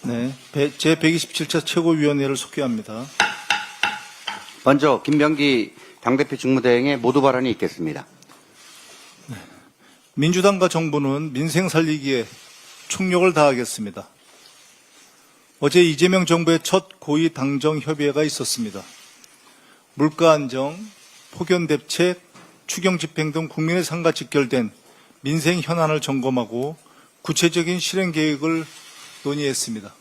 네, 제127차 최고위원회를 속개합니다. 먼저 김병기 당대표 직무대행의 모두 발언이 있겠습니다. 민주당과 정부는 민생 살리기에 총력을 다하겠습니다. 어제 이재명 정부의 첫 고위 당정 협의회가 있었습니다. 물가 안정, 폭염 대책, 추경 집행 등 국민의 삶과 직결된 민생 현안을 점검하고 구체적인 실행 계획을 논의했습니다.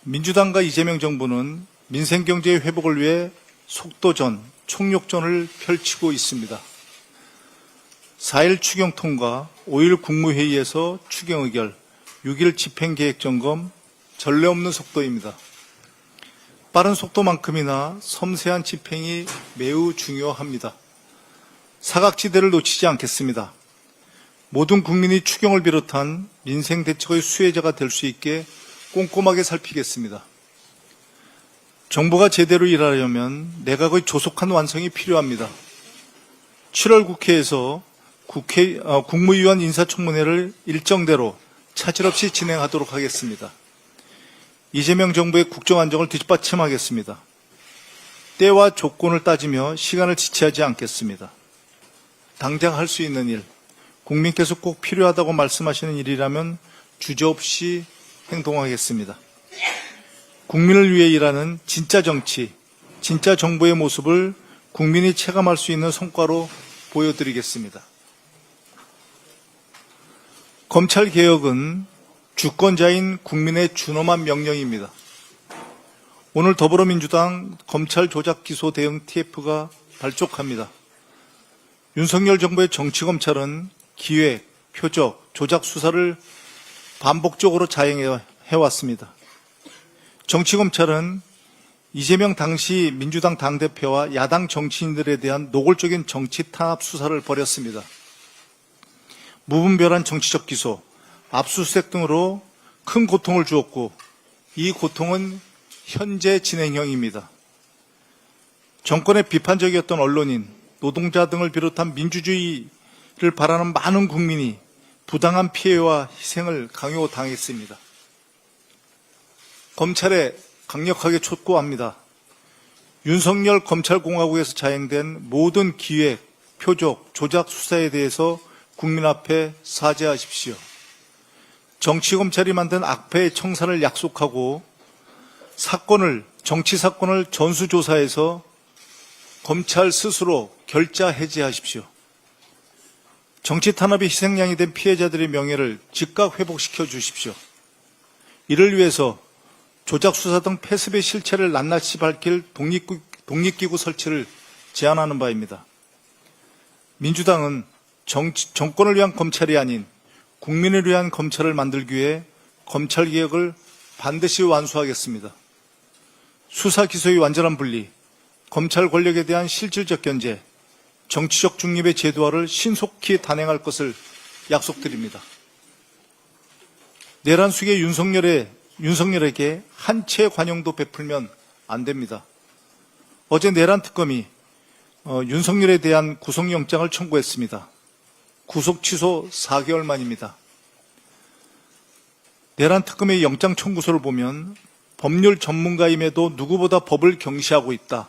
민주당과 이재명 정부는 민생 경제의 회복을 위해 속도전, 총력전을 펼치고 있습니다. 4일 추경 통과, 5일 국무회의에서 추경 의결, 6일 집행계획 점검, 전례 없는 속도입니다. 빠른 속도만큼이나 섬세한 집행이 매우 중요합니다. 사각지대를 놓치지 않겠습니다. 모든 국민이 추경을 비롯한 민생 대책의 수혜자가 될 수 있게 꼼꼼하게 살피겠습니다. 정부가 제대로 일하려면 내각의 조속한 완성이 필요합니다. 7월 국회에서 국무위원 인사청문회를 일정대로 차질 없이 진행하도록 하겠습니다. 이재명 정부의 국정 안정을 뒷받침하겠습니다. 때와 조건을 따지며 시간을 지체하지 않겠습니다. 당장 할 수 있는 일, 국민께서 꼭 필요하다고 말씀하시는 일이라면 주저없이 행동하겠습니다. 국민을 위해 일하는 진짜 정치, 진짜 정부의 모습을 국민이 체감할 수 있는 성과로 보여드리겠습니다. 검찰개혁은 주권자인 국민의 준엄한 명령입니다. 오늘 더불어민주당 검찰 조작 기소 대응 TF가 발족합니다. 윤석열 정부의 정치검찰은 기획, 표적, 조작 수사를 반복적으로 자행해왔습니다. 정치검찰은 이재명 당시 민주당 당대표와 야당 정치인들에 대한 노골적인 정치 탄압 수사를 벌였습니다. 무분별한 정치적 기소, 압수수색 등으로 큰 고통을 주었고 이 고통은 현재 진행형입니다. 정권에 비판적이었던 언론인, 노동자 등을 비롯한 민주주의를 바라는 많은 국민이 부당한 피해와 희생을 강요당했습니다. 검찰에 강력하게 촉구합니다. 윤석열 검찰공화국에서 자행된 모든 기획, 표적, 조작 수사에 대해서 국민 앞에 사죄하십시오. 정치검찰이 만든 악패의 청산을 약속하고 정치 사건을 전수조사해서 검찰 스스로 결자 해제하십시오. 정치 탄압의 희생양이 된 피해자들의 명예를 즉각 회복시켜 주십시오. 이를 위해서 조작 수사 등 패습의 실체를 낱낱이 밝힐 독립기구 설치를 제안하는 바입니다. 민주당은 정권을 위한 검찰이 아닌 국민을 위한 검찰을 만들기 위해 검찰개혁을 반드시 완수하겠습니다. 수사 기소의 완전한 분리, 검찰 권력에 대한 실질적 견제, 정치적 중립의 제도화를 신속히 단행할 것을 약속드립니다. 내란 수계 윤석열에게 한 채 관용도 베풀면 안 됩니다. 어제 내란 특검이 윤석열에 대한 구속영장을 청구했습니다. 구속 취소 4개월 만입니다. 내란 특검의 영장 청구서를 보면 법률 전문가임에도 누구보다 법을 경시하고 있다.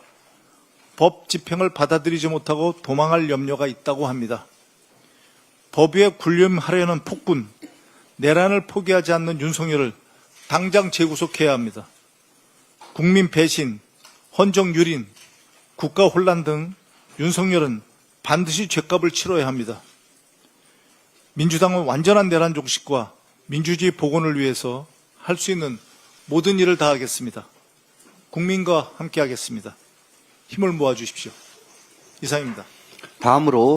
법 집행을 받아들이지 못하고 도망할 염려가 있다고 합니다. 법 위에 군림하려는 폭군, 내란을 포기하지 않는 윤석열을 당장 재구속해야 합니다. 국민 배신, 헌정 유린, 국가 혼란 등 윤석열은 반드시 죗값을 치러야 합니다. 민주당은 완전한 내란 종식과 민주주의 복원을 위해서 할 수 있는 모든 일을 다하겠습니다. 국민과 함께하겠습니다. 힘을 모아주십시오. 이상입니다. 다음으로